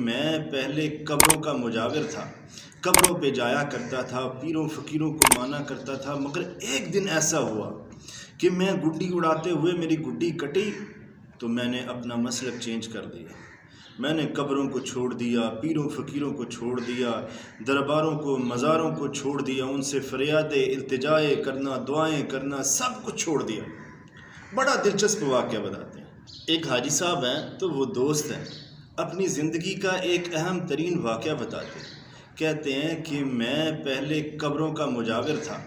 میں پہلے قبروں کا مجاور تھا، قبروں پہ جایا کرتا تھا، پیروں فقیروں کو مانا کرتا تھا، مگر ایک دن ایسا ہوا کہ میں گڈی اڑاتے ہوئے میری گڈی کٹی تو میں نے اپنا مسلک چینج کر دیا۔ میں نے قبروں کو چھوڑ دیا، پیروں فقیروں کو چھوڑ دیا، درباروں کو مزاروں کو چھوڑ دیا، ان سے فریادیں التجائیں کرنا، دعائیں کرنا، سب کچھ چھوڑ دیا۔ بڑا دلچسپ واقعہ بتاتے ہیں۔ ایک حاجی صاحب ہیں تو وہ دوست ہیں، اپنی زندگی کا ایک اہم ترین واقعہ بتاتے ہیں۔ کہتے ہیں کہ میں پہلے قبروں کا مجاور تھا،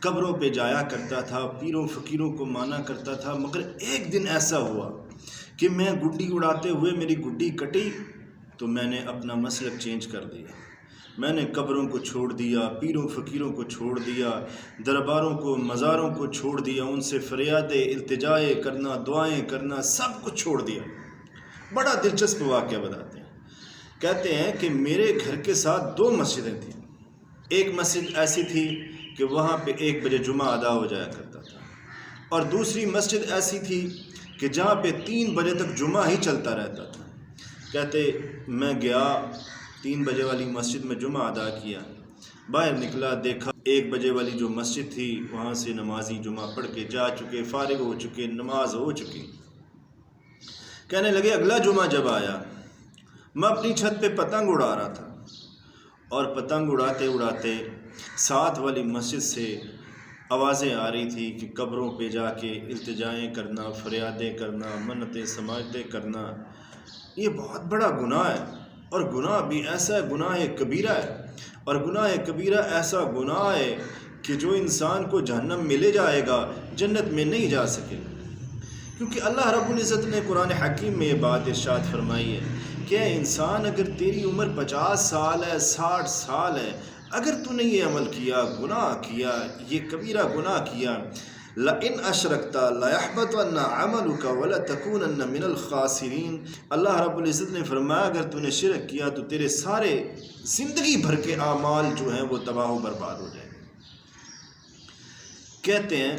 قبروں پہ جایا کرتا تھا، پیروں فقیروں کو مانا کرتا تھا، مگر ایک دن ایسا ہوا کہ میں گڈی اڑاتے ہوئے میری گڈی کٹی تو میں نے اپنا مسلک چینج کر دیا۔ میں نے قبروں کو چھوڑ دیا، پیروں فقیروں کو چھوڑ دیا، درباروں کو مزاروں کو چھوڑ دیا، ان سے فریادیں التجائیں کرنا، دعائیں کرنا، سب کچھ چھوڑ دیا۔ بڑا دلچسپ واقعہ بتاتے ہیں۔ کہتے ہیں کہ میرے گھر کے ساتھ 2 مسجدیں تھیں۔ ایک مسجد ایسی تھی کہ وہاں پہ 1 بجے جمعہ ادا ہو جایا کرتا تھا، اور دوسری مسجد ایسی تھی کہ جہاں پہ 3 بجے تک جمعہ ہی چلتا رہتا تھا۔ کہتے میں گیا 3 بجے والی مسجد میں جمعہ ادا کیا، باہر نکلا، دیکھا 1 بجے والی جو مسجد تھی وہاں سے نمازی جمعہ پڑھ کے جا چکے، فارغ ہو چکے، نماز ہو چکی۔ کہنے لگے اگلا جمعہ جب آیا، میں اپنی چھت پہ پتنگ اڑا رہا تھا، اور پتنگ اڑاتے اڑاتے ساتھ والی مسجد سے آوازیں آ رہی تھی کہ قبروں پہ جا کے التجائیں کرنا، فریادیں کرنا، منتیں سماجتیں کرنا یہ بہت بڑا گناہ ہے، اور گناہ بھی ایسا گناہ کبیرہ ہے، اور گناہ کبیرہ ایسا گناہ ہے کہ جو انسان کو جہنم میں لے جائے گا، جنت میں نہیں جا سکے گا۔ کیونکہ اللہ رب العزت نے قرآن حکیم میں یہ بات ارشاد فرمائی ہے کہ اے انسان، اگر تیری عمر 50 سال ہے، 60 سال ہے، اگر تو نے یہ عمل کیا، گناہ کیا، یہ کبیرہ گناہ کیا، لَإِنْ أَشْرَكْتَ لَيَحْبَطَنَّ عَمَلُكَ وَلَتَكُونَنَّ مِنَ الْخَاسِرِينَ۔ اللہ رب العزت نے فرمایا اگر تو نے شرک کیا تو تیرے سارے زندگی بھر کے اعمال جو ہیں وہ تباہ و برباد ہو جائیں گے۔ کہتے ہیں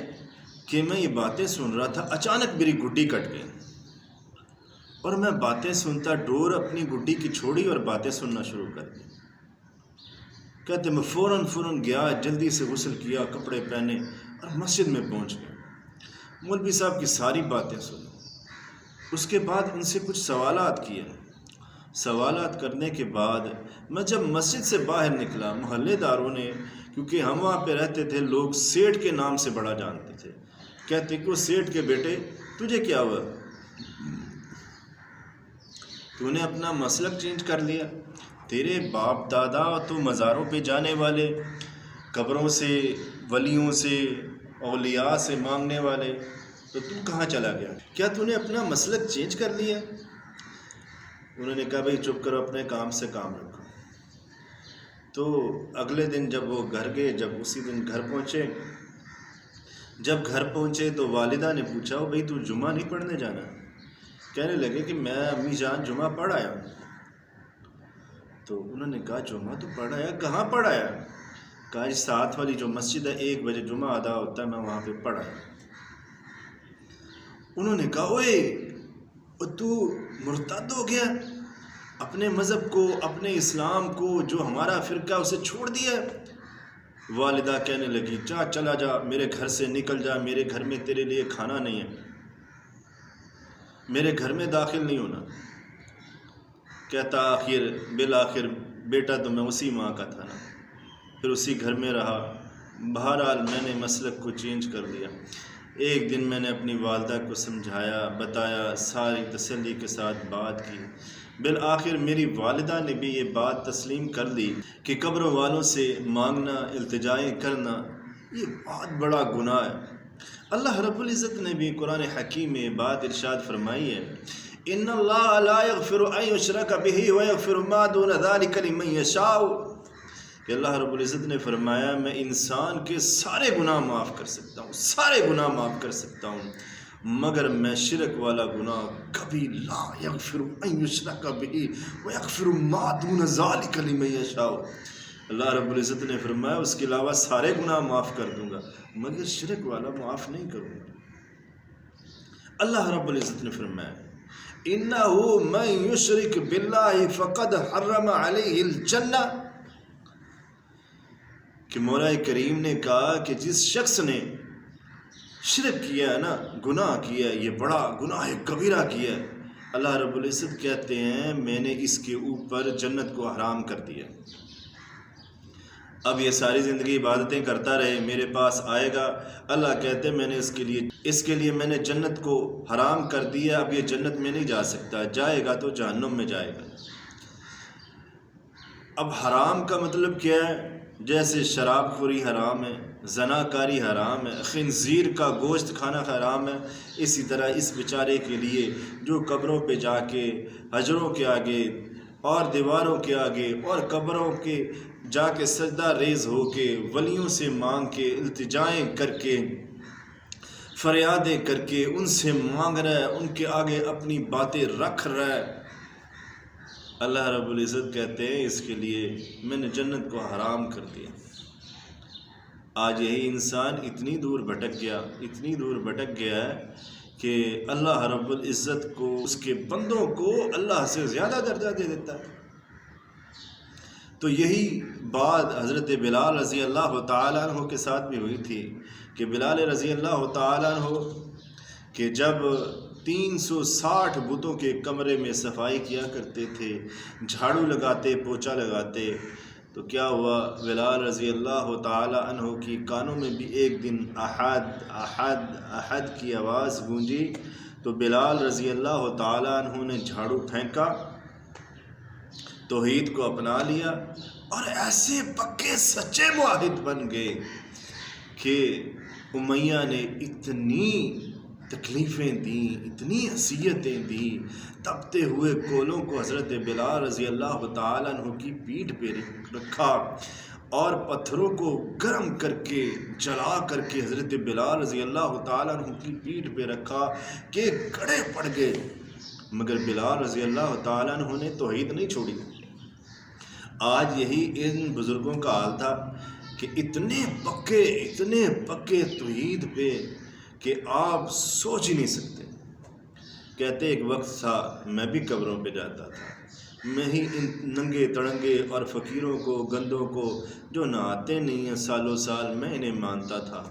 کہ میں یہ باتیں سن رہا تھا، اچانک میری گڈی کٹ گئی، اور میں باتیں سنتا ڈور اپنی گڈی کی چھوڑی اور باتیں سننا شروع کر دی۔ کہتے میں فوراً گیا، جلدی سے غسل کیا، کپڑے پہنے اور مسجد میں پہنچ گیا۔ مولوی صاحب کی ساری باتیں سنی، اس کے بعد ان سے کچھ سوالات کیے۔ سوالات کرنے کے بعد میں جب مسجد سے باہر نکلا، محلے داروں نے، کیونکہ ہم وہاں پہ رہتے تھے، لوگ سیٹھ کے نام سے بڑا جانتے تھے، کہتے کہ وہ سیٹھ کے بیٹے تجھے کیا ہوا، تو نے اپنا مسلک چینج کر لیا، تیرے باپ دادا تو مزاروں پہ جانے والے، قبروں سے، ولیوں سے، اولیاء سے مانگنے والے، تو تم کہاں چلا گیا، کیا تو نے اپنا مسلک چینج کر لیا؟ انہوں نے کہا بھائی چپ کرو، اپنے کام سے کام رکھو۔ تو اگلے دن جب وہ گھر گئے، جب اسی دن گھر پہنچے، جب گھر پہنچے تو والدہ نے پوچھا بھائی تو جمعہ نہیں پڑھنے جانا؟ کہنے لگے کہ میں امی جان جمعہ پڑھ آیا ہوں۔ تو انہوں نے کہا جمعہ تو پڑھ آیا، کہاں پڑھ آیا؟ کہا ساتھ والی جو مسجد ہے 1 بجے جمعہ ادا ہوتا ہے، میں وہاں پہ پڑھ آیا۔ انہوں نے کہا اوئے تو مرتد ہو گیا، اپنے مذہب کو، اپنے اسلام کو، جو ہمارا فرقہ اسے چھوڑ دیا ہے۔ والدہ کہنے لگی چلا جا، میرے گھر سے نکل جا، میرے گھر میں تیرے لیے کھانا نہیں ہے، میرے گھر میں داخل نہیں ہونا۔ کہتا بالآخر بیٹا تو میں اسی ماں کا تھا نا، پھر اسی گھر میں رہا۔ بہرحال میں نے مسلک کو چینج کر دیا۔ ایک دن میں نے اپنی والدہ کو سمجھایا، بتایا، ساری تسلی کے ساتھ بات کی۔ بالآخر میری والدہ نے بھی یہ بات تسلیم کر لی کہ قبروں والوں سے مانگنا، التجائیں کرنا یہ بہت بڑا گناہ ہے۔ اللہ رب العزت نے بھی قرآن حکیم میں بات ارشاد فرمائی ہے، ان اللہ لا یغفر ان یشرک بہ ویغفر ما دون ذلک لمن یشاء، کہ اللہ رب العزت نے فرمایا میں انسان کے سارے گناہ معاف کر سکتا ہوں، سارے گناہ معاف کر سکتا ہوں، مگر میں شرک والا گناہ کبھی لا یغفر ان یشرک بہ ویغفر ما دون ذلک لمن یشاء۔ اللہ رب العزت نے فرمایا اس کے علاوہ سارے گناہ معاف کر دوں گا، مگر شرک والا معاف نہیں کروں گا۔ اللہ رب العزت نے فرمایا انہو من یشرک باللہ فقد حرم علیہ الجنہ، کہ مولا کریم نے کہا کہ جس شخص نے شرک کیا ہے نا، گناہ کیا ہے، یہ بڑا گناہ کبیرہ کیا ہے، اللہ رب العزت کہتے ہیں میں نے اس کے اوپر جنت کو حرام کر دیا۔ اب یہ ساری زندگی عبادتیں کرتا رہے، میرے پاس آئے گا، اللہ کہتے ہیں میں نے اس کے لیے میں نے جنت کو حرام کر دیا، اب یہ جنت میں نہیں جا سکتا، جائے گا تو جہنم میں جائے گا۔ اب حرام کا مطلب کیا ہے؟ جیسے شراب خوری حرام ہے، زناکاری حرام ہے، خنزیر کا گوشت کھانا حرام ہے، اسی طرح اس بیچارے کے لیے جو قبروں پہ جا کے حجروں کے آگے اور دیواروں کے آگے اور قبروں کے جا کے سجدہ ریز ہو کے ولیوں سے مانگ کے التجائیں کر کے فریادیں کر کے ان سے مانگ رہا ہے، ان کے آگے اپنی باتیں رکھ رہا ہے، اللہ رب العزت کہتے ہیں اس کے لیے میں نے جنت کو حرام کر دیا۔ آج یہی انسان اتنی دور بھٹک گیا ہے کہ اللہ رب العزت کو، اس کے بندوں کو اللہ سے زیادہ درجہ دے دیتا ہے۔ تو یہی بات حضرت بلال رضی اللہ تعالیٰ عنہ کے ساتھ بھی ہوئی تھی کہ بلال رضی اللہ تعالیٰ عنہ کہ جب 360 بتوں کے کمرے میں صفائی کیا کرتے تھے، جھاڑو لگاتے، پوچھا لگاتے، تو کیا ہوا، بلال رضی اللہ تعالی عنہ کی کانوں میں بھی ایک دن احد احد احد کی آواز گونجی، تو بلال رضی اللہ تعالی عنہ نے جھاڑو پھینکا، توحید کو اپنا لیا اور ایسے پکے سچے موحد بن گئے کہ امیہ نے اتنی تکلیفیں دیں، اتنی اذیتیں دیں، تپتے ہوئے کولوں کو حضرت بلال رضی اللہ تعالیٰ عنہ کی پیٹھ پہ رکھا اور پتھروں کو گرم کر کے جلا کر کے حضرت بلال رضی اللہ تعالیٰ عنہ کی پیٹھ پہ رکھا کہ گڑے پڑ گئے، مگر بلال رضی اللہ تعالیٰ عنہ نے توحید نہیں چھوڑی۔ آج یہی ان بزرگوں کا حال تھا کہ اتنے پکے توحید پہ کہ آپ سوچ ہی نہیں سکتے۔ کہتے ایک وقت تھا میں بھی قبروں پہ جاتا تھا، میں ہی ان ننگے تڑنگے اور فقیروں کو، گندوں کو جو نہاتے نہیں ہیں سالوں سال، میں انہیں مانتا تھا۔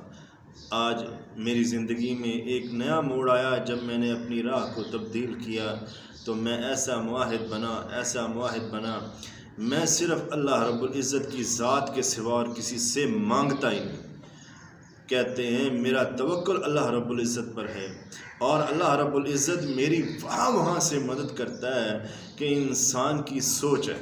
آج میری زندگی میں ایک نیا موڑ آیا جب میں نے اپنی راہ کو تبدیل کیا، تو میں ایسا موحد بنا، میں صرف اللہ رب العزت کی ذات کے سوا اور کسی سے مانگتا ہی نہیں۔ کہتے ہیں میرا توکل اللہ رب العزت پر ہے اور اللہ رب العزت میری وہاں سے مدد کرتا ہے کہ انسان کی سوچ ہے۔